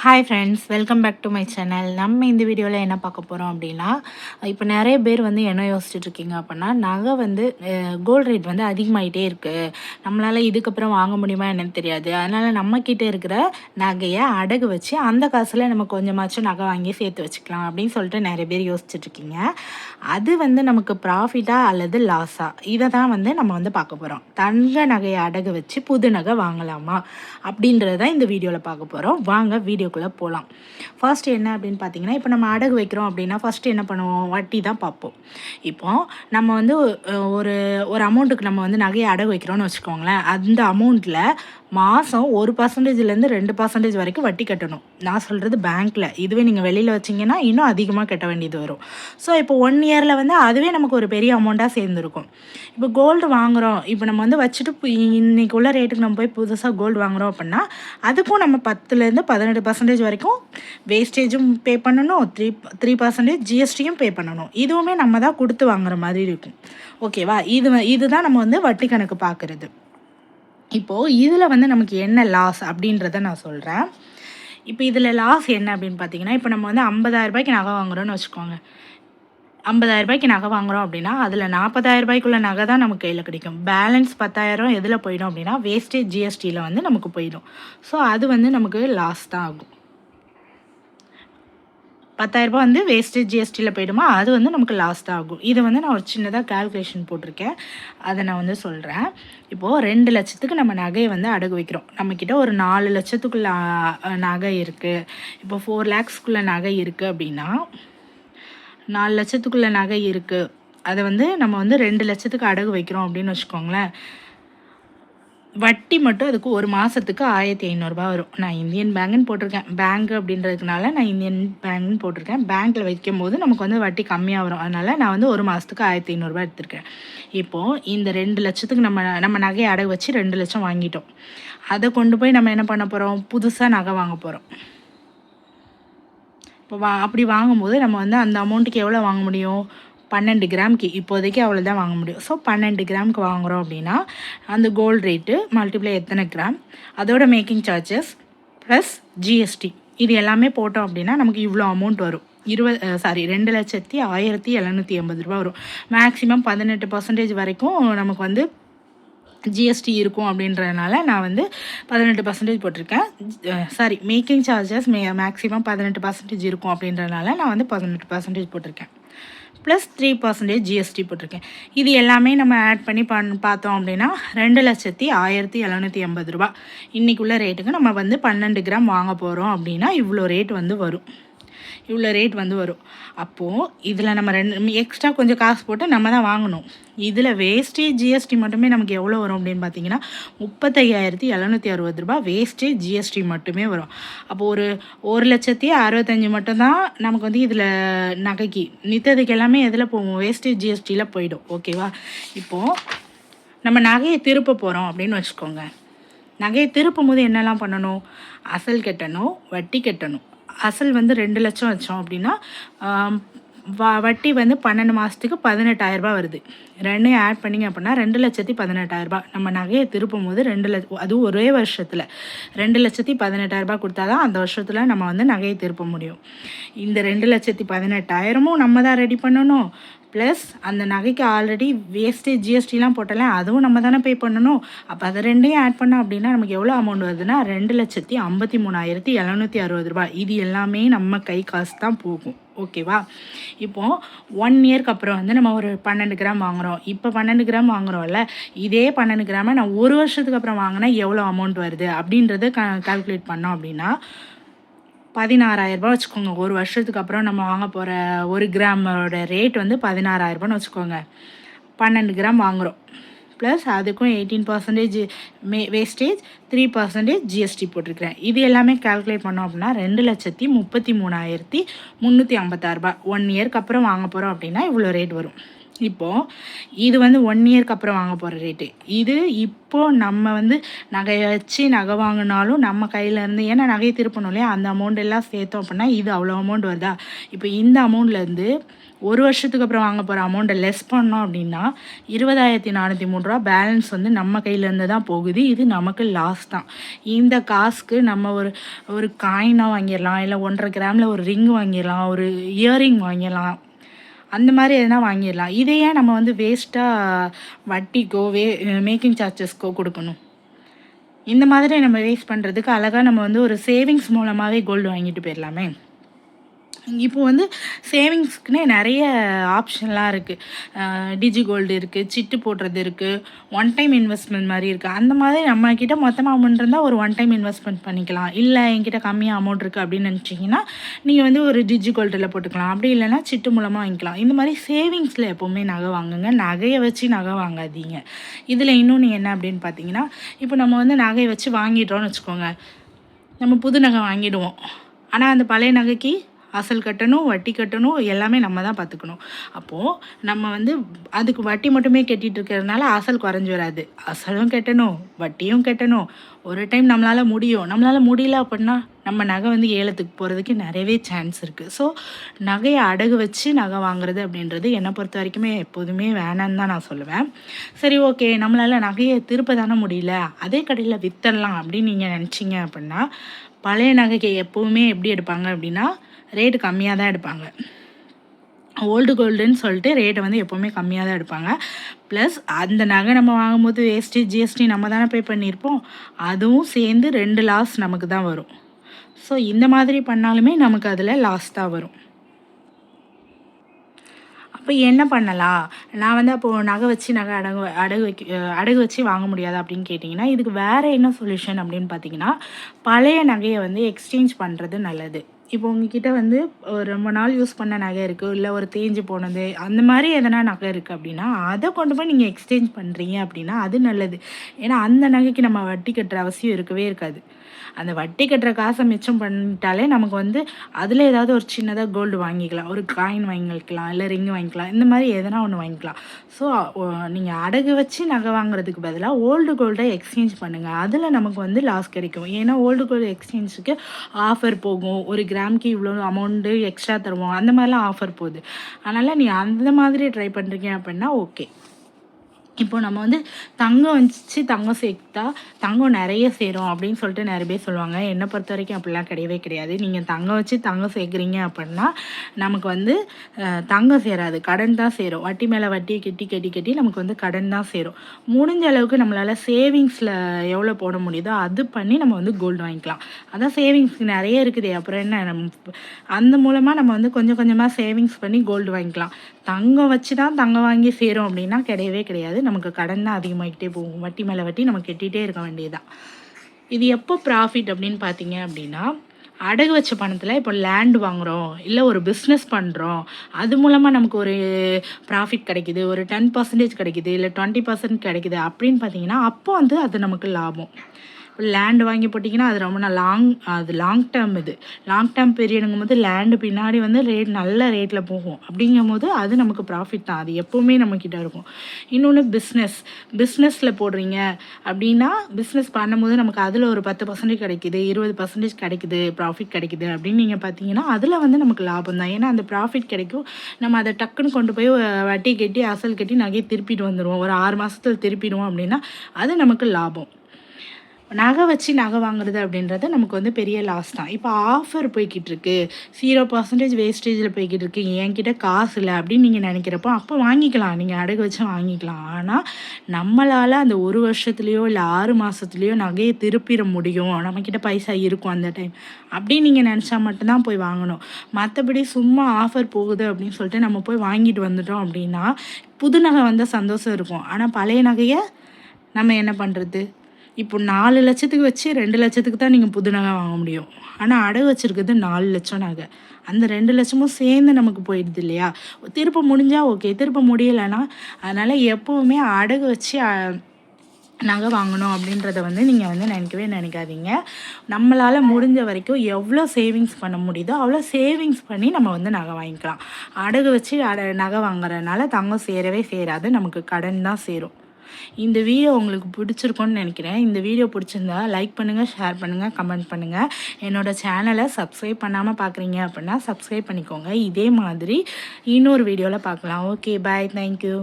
Hi friends, welcome back to my channel. நம்ம இந்த வீடியோவில் என்ன பார்க்க போகிறோம் அப்படின்னா, இப்போ நிறைய பேர் வந்து என்ன யோசிச்சுட்டு இருக்கீங்க அப்படின்னா, நகை வந்து கோல்டு ரேட் வந்து அதிகமாகிட்டே இருக்குது, நம்மளால் இதுக்கப்புறம் வாங்க முடியுமா என்னன்னு தெரியாது, அதனால் நம்மக்கிட்ட இருக்கிற நகையை அடகு வச்சு அந்த காசில் நம்ம கொஞ்சமாச்சும் நகை வாங்கி சேர்த்து வச்சுக்கலாம் அப்படின்னு சொல்லிட்டு நிறைய பேர் யோசிச்சுட்டு இருக்கீங்க. அது வந்து நமக்கு ப்ராஃபிட்டா அல்லது லாஸா, இதை தான் வந்து நம்ம வந்து பார்க்க போகிறோம். தங்க நகையை அடகு வச்சு புது நகை வாங்கலாமா அப்படின்றத இந்த வீடியோவில் பார்க்க போகிறோம். வாங்க வீடியோக்குள்ளே போகலாம். ஃபர்ஸ்ட் என்ன அப்படின்னு பார்த்தீங்கன்னா, இப்போ நம்ம அடகு வைக்கிறோம் அப்படின்னா ஃபஸ்ட்டு என்ன பண்ணுவோம், வட்டி தான் பார்ப்போம். இப்போ நம்ம வந்து ஒரு ஒரு அமௌண்ட்டுக்கு நம்ம வந்து நகையை அடகு வைக்கிறோம்னு வச்சுக்கோங்களேன். அந்த அமௌண்ட்டில் மாதம் 1% 2% வரைக்கும் வட்டி கட்டணும். நான் சொல்கிறது பேங்க்கில். இதுவே நீங்கள் வெளியில் வச்சிங்கன்னா இன்னும் அதிகமாக கட்ட வேண்டியது வரும். ஸோ இப்போ 1 இயரில் வந்து அதுவே நமக்கு ஒரு பெரிய அமௌண்ட்டாக சேர்ந்துருக்கும். இப்போ கோல்டு வாங்குகிறோம், இப்போ நம்ம வந்து வச்சுட்டு இன்னைக்கு உள்ள ரேட்டுக்கு நம்ம போய் புதுசாக கோல்டு வாங்குகிறோம் அப்படின்னா அதுக்கும் நம்ம 10-18% வரைக்கும் வேஸ்டேஜும் பே பண்ணணும், 3% ஜிஎஸ்டியும் பே பண்ணணும். இதுவுமே நம்ம தான் கொடுத்து வாங்குற மாதிரி இருக்கும். ஓகேவா? இதுதான் நம்ம வந்து வட்டி கணக்கு பார்க்குறது. இப்போது இதில் வந்து நமக்கு என்ன லாஸ் அப்படின்றத நான் சொல்கிறேன். இப்போ இதில் லாஸ் என்ன அப்படின்னு பார்த்தீங்கன்னா, இப்போ நம்ம வந்து 50,000 நகை வாங்குகிறோன்னு வச்சுக்கோங்க. 50,000 நகை வாங்குகிறோம் அப்படின்னா அதில் 40,000 நகை தான் நமக்கு கையில் கிடைக்கும். பேலன்ஸ் 10,000 எதில் போயிடும் அப்படின்னா வேஸ்டேஜ் ஜிஎஸ்டியில் வந்து நமக்கு போயிடும். ஸோ அது வந்து நமக்கு லாஸ் தான் ஆகும். 10,000 வந்து வேஸ்டேஜ் ஜிஎஸ்டியில் போயிடுமா, அது வந்து நமக்கு லாஸ் தான் ஆகும். இதை வந்து நான் ஒரு சின்னதாக கால்குலேஷன் போட்டிருக்கேன், அதை நான் வந்து சொல்கிறேன். இப்போது 2 லட்சத்துக்கு நம்ம நகையை வந்து அடகு வைக்கிறோம். நம்மக்கிட்ட ஒரு 4 லட்சத்துக்குள்ள நகை இருக்குது. இப்போ 4 லேக்ஸ்க்குள்ளே நகை இருக்குது அப்படின்னா 4 லட்சத்துக்குள்ளே நகை இருக்குது, அதை வந்து நம்ம வந்து 2 லட்சத்துக்கு அடகு வைக்கிறோம் அப்படின்னு வச்சுக்கோங்களேன். வட்டி மட்டும் அதுக்கு ஒரு மாதத்துக்கு 1,500 வரும். நான் இந்தியன் பேங்குன்னு போட்டிருக்கேன். பேங்க் அப்படின்றதுனால நான் இந்தியன் பேங்குன்னு போட்டிருக்கேன். பேங்க்கில் வைக்கும் போது நமக்கு வந்து வட்டி கம்மியாக வரும். அதனால் நான் வந்து ஒரு மாதத்துக்கு 1,500 எடுத்திருக்கேன். இப்போது இந்த 2 லட்சத்துக்கு நம்ம நகையை அடகு வச்சு 2 லட்சம் வாங்கிட்டோம். அதை கொண்டு போய் நம்ம என்ன பண்ண போகிறோம், புதுசாக நகை வாங்க போகிறோம். இப்போ அப்படி வாங்கும்போது நம்ம வந்து அந்த அமௌண்ட்டுக்கு எவ்வளோ வாங்க முடியும், 12 கிராமுக்கு இப்போதைக்கு அவ்வளோதான் வாங்க முடியும். ஸோ 12 கிராமுக்கு வாங்குகிறோம் அப்படின்னா அந்த கோல்டு ரேட்டு மல்டிப்ளை எத்தனை கிராம், அதோட மேக்கிங் சார்ஜஸ் ப்ளஸ் ஜிஎஸ்டி, இது எல்லாமே போட்டோம் அப்படின்னா நமக்கு இவ்வளோ அமௌண்ட் வரும். 2,01,780 வரும். மேக்ஸிமம் 18% வரைக்கும் நமக்கு வந்து ஜிஎஸ்டி இருக்கும் அப்படின்றதுனால நான் வந்து 18% போட்டிருக்கேன். மேக்கிங் சார்ஜஸ் மேக்ஸிமம் 18% இருக்கும் அப்படின்றதுனால நான் வந்து 18% போட்டிருக்கேன். ப்ளஸ் 3% ஜிஎஸ்டி போட்டிருக்கேன். இது எல்லாமே நம்ம ஆட் பண்ணி பார்த்தோம் அப்படின்னா 2,01,780 இன்றைக்குள்ள ரேட்டுக்கு நம்ம வந்து 12 கிராம் வாங்க போகிறோம் அப்படின்னா இவ்வளோ ரேட் வந்து வரும். அப்போது இதில் நம்ம எக்ஸ்ட்ரா கொஞ்சம் காசு போட்டு நம்ம தான் வாங்கணும். இதில் வேஸ்டேஜ் ஜிஎஸ்டி மட்டுமே நமக்கு எவ்வளோ வரும் அப்படின்னு பார்த்தீங்கன்னா 35,760 வேஸ்டேஜ் ஜிஎஸ்டி மட்டுமே வரும். அப்போது 1,65,000 மட்டும்தான் நமக்கு வந்து இதில் நகைக்கு, மித்ததுக்கு எல்லாமே எதில் போகும், வேஸ்டேஜ் ஜிஎஸ்டியில் போயிடும். ஓகேவா? இப்போது நம்ம நகையை திருப்ப போகிறோம் அப்படின்னு வச்சுக்கோங்க. நகையை திருப்பும் போது என்னெல்லாம் பண்ணணும், அசல் கட்டணும், வட்டி கட்டணும். அசல் வந்து 2 லட்சம் வச்சோம் அப்படின்னா வட்டி வந்து 12 மாதத்துக்கு 18,000 வருது. ரெண்டையும் ஆட் பண்ணிங்க அப்படின்னா 2,18,000. நம்ம நகையை திருப்பும் போது 2 லட்சம், அதுவும் ஒரே வருஷத்தில் 2,18,000 கொடுத்தா தான் அந்த வருஷத்தில் நம்ம வந்து நகையை திருப்ப முடியும். இந்த 2,18,000 நம்ம தான் ரெடி பண்ணணும். ப்ளஸ் அந்த நகைக்கு ஆல்ரெடி வேஸ்டேஜ் ஜிஎஸ்டிலாம் போட்டலாம், அதுவும் நம்ம தானே பே பண்ணணும். அப்போ அதை ரெண்டையும் ஆட் பண்ணோம் அப்படின்னா நமக்கு எவ்வளோ அமௌண்ட் வருதுன்னா 2,53,760. இது எல்லாமே நம்ம கை காசு தான் போகும். ஓகேவா? இப்போது 1 இயர்க்கு அப்புறம் வந்து நம்ம ஒரு 12 கிராம் வாங்குகிறோம். இப்போ 12 கிராம் வாங்குகிறோம்ல, இதே 12 கிராமை நான் ஒரு வருஷத்துக்கு அப்புறம் வாங்கினா எவ்வளோ அமௌண்ட் வருது அப்படின்றத கால்குலேட் பண்ணோம் அப்படின்னா 16,000 வச்சுக்கோங்க. ஒரு வருஷத்துக்கு அப்புறம் நம்ம வாங்க போகிற 1 கிராமோட ரேட் வந்து 16,000 வச்சுக்கோங்க. 12 கிராம் வாங்குகிறோம். ப்ளஸ் அதுக்கும் 18% வேஸ்டேஜ், 3% ஜிஎஸ்டி போட்டிருக்கிறேன். இது எல்லாமே கால்குலேட் பண்ணோம் அப்படின்னா 2,33,356. 1 இயர்க்கு அப்புறம் வாங்க போகிறோம் அப்படின்னா இவ்வளோ ரேட் வரும். இப்போது இது வந்து 1 இயர்க்கு அப்புறம் வாங்க போகிற ரேட்டு. இது இப்போது நம்ம வந்து நகையை வச்சு நகை வாங்கினாலும் நம்ம கையிலேருந்து, ஏன்னா நகையை திருப்பணும் இல்லையா, அந்த அமௌண்ட் எல்லாம் சேர்த்தோம் அப்படின்னா இது அவ்வளோ அமௌண்ட் வருதா. இப்போ இந்த அமௌண்ட்லேருந்து 1 வருஷத்துக்கு அப்புறம் வாங்க போகிற அமௌண்ட்டை லெஸ் பண்ணோம் அப்படின்னா 20,403 ரூபா பேலன்ஸ் வந்து நம்ம கையிலேருந்து தான் போகுது. இது நமக்கு லாஸ் தான். இந்த காசுக்கு நம்ம ஒரு காயினாக வாங்கிடலாம், இல்லை 1.5 கிராமில் ஒரு ரிங் வாங்கிடலாம், ஒரு இயரிங் வாங்கிடலாம், அந்த மாதிரி எதனா வாங்கிடலாம். இதை ஏன் நம்ம வந்து வேஸ்ட்டாக வட்டிக்கோ மேக்கிங் சார்ஜஸ்க்கோ கொடுக்கணும்? இந்த மாதிரி நம்ம வேஸ்ட் பண்ணுறதுக்கு அழகாக நம்ம வந்து ஒரு சேவிங்ஸ் மூலமாகவே கோல்டு வாங்கிட்டு போயிடலாமே. இப்போ வந்து சேவிங்ஸ்க்குன்னே நிறைய ஆப்ஷன்லாம் இருக்குது. டிஜி கோல்டு இருக்குது, சிட்டு போடுறது இருக்குது, ஒன் டைம் இன்வெஸ்ட்மெண்ட் மாதிரி இருக்குது. அந்த மாதிரி நம்மக்கிட்ட மொத்தமாக அமௌண்ட் இருந்தால் ஒரு ஒன் டைம் இன்வெஸ்ட்மெண்ட் பண்ணிக்கலாம். இல்லை என்கிட்ட கம்மியாக அமௌண்ட் இருக்குது அப்படின்னு நினச்சிங்கன்னா நீங்கள் வந்து ஒரு டிஜி கோல்டில் போட்டுக்கலாம். அப்படி இல்லைனா சிட்டு மூலமாக வாங்கிக்கலாம். இந்த மாதிரி சேவிங்ஸில் எப்போவுமே நகை வாங்குங்க. நகையை வச்சு நகை வாங்காதீங்க. இதில் இன்னொன்று என்ன அப்படின்னு பார்த்தீங்கன்னா, இப்போ நம்ம வந்து நகையை வச்சு வாங்கிட்டோம்னு வச்சுக்கோங்க, நம்ம புது நகை வாங்கிடுவோம். ஆனால் அந்த பழைய நகைக்கு அசல் கட்டணும், வட்டி கட்டணும், எல்லாமே நம்ம தான் பார்த்துக்கணும். அப்போது நம்ம வந்து அதுக்கு வட்டி மட்டுமே கட்டிகிட்டு இருக்கிறதுனால அசல் குறைஞ்சி வராது. அசலும் கட்டணும், வட்டியும் கட்டணும். ஒரு டைம் நம்மளால் முடியும். நம்மளால் முடியல அப்படின்னா நம்ம நகை வந்து ஏலத்துக்கு போகிறதுக்கு நிறையவே சான்ஸ் இருக்குது. ஸோ நகையை அடகு வச்சு நகை வாங்குறது அப்படின்றது என்னை பொறுத்த வரைக்குமே எப்போதுமே வேணான்னு தான் நான் சொல்லுவேன். சரி, ஓகே, நம்மளால் நகையை திருப்ப தானே முடியல, அதே கடையில் விற்றுடலாம் அப்படின்னு நீங்கள் நினச்சிங்க அப்படின்னா, பழைய நகைக்கு எப்போவுமே எப்படி எடுப்பாங்க அப்படின்னா ரேட்டு கம்மியாக தான் எடுப்பாங்க. ஓல்டு கோல்டுன்னு சொல்லிட்டு ரேட்டை வந்து எப்போவுமே கம்மியாக தான் எடுப்பாங்க. ப்ளஸ் அந்த நகை நம்ம வாங்கும்போது வேஸ்டேஜ், ஜிஎஸ்டி நம்ம தானே பே பண்ணியிருப்போம். அதுவும் சேர்ந்து 2 லாஸ் நமக்கு தான் வரும். ஸோ இந்த மாதிரி பண்ணாலுமே நமக்கு அதில் லாஸ் தான் வரும். அப்போ என்ன பண்ணலாம்? நான் வந்து அப்போது நகை வச்சு நகை அடகு வச்சு வாங்க முடியாது அப்படின்னு கேட்டிங்கன்னா, இதுக்கு வேறு என்ன சொல்யூஷன் அப்படின்னு பார்த்தீங்கன்னா, பழைய நகையை வந்து எக்ஸ்சேஞ்ச் பண்ணுறது நல்லது. இப்போ உங்ககிட்ட வந்து ஒரு ரொம்ப நாள் யூஸ் பண்ண நகை இருக்குது, இல்லை ஒரு தேஞ்சு போனது அந்த மாதிரி எதனா நகை இருக்குது அப்படின்னா அதை கொண்டு போய் நீங்கள் எக்ஸ்சேஞ்ச் பண்ணுறீங்க அப்படின்னா அது நல்லது. ஏன்னா அந்த நகைக்கு நம்ம வட்டி கட்டுற அவசியம் இருக்கவே இருக்காது. அந்த வட்டி கட்டுற காசை மிச்சம் பண்ணிட்டாலே நமக்கு வந்து அதில் ஏதாவது ஒரு சின்னதாக கோல்டு வாங்கிக்கலாம், ஒரு காயின் வாங்கிக்கலாம், இல்லை ரிங் வாங்கிக்கலாம், இந்த மாதிரி எதனா ஒன்று வாங்கிக்கலாம். ஸோ நீங்கள் அடகு வச்சு நகை வாங்குறதுக்கு பதிலாக ஓல்டு கோல்டை எக்ஸ்சேஞ்ச் பண்ணுங்கள். அதில் நமக்கு வந்து லாஸ் கிடைக்கும். ஏன்னா ஓல்டு கோல்டு எக்ஸ்சேஞ்சுக்கு ஆஃபர் போகும். ஒரு கிராமுக்கு இவ்வளோ அமௌண்ட்டு எக்ஸ்ட்ரா தருவோம், அந்த மாதிரிலாம் ஆஃபர் போகுது. அதனால் நீ அந்த மாதிரி ட்ரை பண்ணுறீங்க அப்படின்னா ஓகே. இப்போ நம்ம வந்து தங்கம் வச்சு தங்கம் சேர்த்தா தங்கம் நிறைய சேரும் அப்படின்னு சொல்லிட்டு நிறைய பேர் சொல்லுவாங்க. என்னை பொறுத்த வரைக்கும் அப்படிலாம் கிடையவே கிடையாது. நீங்கள் தங்கம் வச்சு தங்கம் சேர்க்குறீங்க அப்படின்னா நமக்கு வந்து தங்கம் சேராது, கடன் தான் சேரும். வட்டி மேலே வட்டி கட்டி நமக்கு வந்து கடன் தான் சேரும். முடிஞ்ச அளவுக்கு நம்மளால் சேவிங்ஸில் எவ்வளோ போட முடியுதோ அது பண்ணி நம்ம வந்து கோல்டு வாங்கிக்கலாம். அதான் சேவிங்ஸ்க்கு நிறைய இருக்குது. அப்புறம் என்ன, நம்ம அந்த மூலமாக நம்ம வந்து கொஞ்சம் கொஞ்சமாக சேவிங்ஸ் பண்ணி கோல்டு வாங்கிக்கலாம். தங்கம் வச்சு தான் தங்கம் வாங்கி சேரும் அப்படின்னா கிடையவே கிடையாது. நமக்கு கடன் தான் அதிகமாகிட்டே போகும். வட்டி மேலே வட்டி நம்ம கட்டிகிட்டே இருக்க வேண்டியதுதான். இது எப்போ ப்ராஃபிட் அப்படின்னு பார்த்தீங்க அப்படின்னா, அடகு வச்ச பணத்தில் இப்போ லேண்ட் வாங்குகிறோம், இல்லை ஒரு பிஸ்னஸ் பண்ணுறோம், அது மூலமாக நமக்கு ஒரு ப்ராஃபிட் கிடைக்குது, ஒரு 10% கிடைக்குது, இல்லை 20% கிடைக்குது அப்படின்னு பார்த்தீங்கன்னா அப்போ வந்து அது நமக்கு லாபம். லேண்டு வாங்கி போட்டிங்கன்னா அது ரொம்ப லாங் டேர்ம். இது லாங் டேர்ம் பீரியடுங்கும் போது லேண்டு பின்னாடி வந்து நல்ல ரேட்டில் போகும். அப்படிங்கும் போது அது நமக்கு ப்ராஃபிட் தான். அது எப்போவுமே நம்மக்கிட்ட இருக்கும். இன்னொன்று பிஸ்னஸில் போடுறீங்க அப்படின்னா பிஸ்னஸ் பண்ணும்போது நமக்கு அதில் ஒரு 10% கிடைக்குது, 20% கிடைக்குது, ப்ராஃபிட் கிடைக்குது அப்படின்னு நீங்கள் பார்த்தீங்கன்னா அதில் வந்து நமக்கு லாபம் தான். ஏன்னா அந்த ப்ராஃபிட் கிடைக்கும். நம்ம அதை டக்குன்னு கொண்டு போய் வட்டி கட்டி அசல் கட்டி நகையை திருப்பிட்டு வந்துடுவோம். ஒரு 6 மாதத்தில் திருப்பிடுவோம் அப்படின்னா அது நமக்கு லாபம். நகை வச்சு நகை வாங்குறது அப்படின்றது நமக்கு வந்து பெரிய லாஸ் தான். இப்போ ஆஃபர் போய்கிட்டு இருக்கு, 0% வேஸ்டேஜில் போய்கிட்டு இருக்கு, என்கிட்ட காசு இல்லை அப்படின்னு நீங்கள் நினைக்கிறப்போ அப்போ வாங்கிக்கலாம், நீங்கள் அடகு வச்சு வாங்கிக்கலாம். ஆனால் நம்மளால் அந்த 1 வருஷத்துலேயோ இல்லை 6 மாதத்துலேயோ நகையை திருப்பிட முடியும், நம்மக்கிட்ட பைசா இருக்கும் அந்த டைம் அப்படின்னு நீங்கள் நினச்சா மட்டும்தான் போய் வாங்கணும். மற்றபடி சும்மா ஆஃபர் போகுது அப்படின்னு சொல்லிட்டு நம்ம போய் வாங்கிட்டு வந்துட்டோம் அப்படின்னா புது நகை வந்தால் சந்தோஷம் இருக்கும். ஆனால் பழைய நகையை நம்ம என்ன பண்ணுறது? இப்போ 4 லட்சத்துக்கு வச்சு 2 லட்சத்துக்கு தான் நீங்கள் புது நகை வாங்க முடியும். ஆனால் அடகு வச்சுருக்கிறது 4 லட்சம் நகை. அந்த 2 லட்சமும் சேர்ந்து நமக்கு போயிடுது இல்லையா? திருப்ப முடிஞ்சால் ஓகே, திருப்ப முடியலைன்னா அதனால் எப்போவுமே அடகு வச்சு நகை வாங்கணும் அப்படின்றத வந்து நீங்கள் வந்து நினைக்கவே நினைக்காதீங்க. நம்மளால் முடிஞ்ச வரைக்கும் எவ்வளோ சேவிங்ஸ் பண்ண முடியுதோ அவ்வளோ சேவிங்ஸ் பண்ணி நம்ம வந்து நகை வாங்கிக்கலாம். அடகு வச்சு நகை வாங்குறதுனால தங்கம் சேரவே சேராது, நமக்கு கடன் தான் சேரும். இந்த வீடியோ உங்களுக்கு பிடிச்சிருக்கும்னு நினைக்கிறேன். இந்த வீடியோ பிடிச்சிருந்தா லைக் பண்ணுங்கள், ஷேர் பண்ணுங்கள், கமெண்ட் பண்ணுங்கள். என்னோடய சேனலை சப்ஸ்கிரைப் பண்ணாமல் பார்க்குறீங்க அப்படின்னா சப்ஸ்கிரைப் பண்ணிக்கோங்க. இதே மாதிரி இன்னொரு வீடியோவில் பார்க்கலாம். ஓகே, பாய், தேங்க்யூ.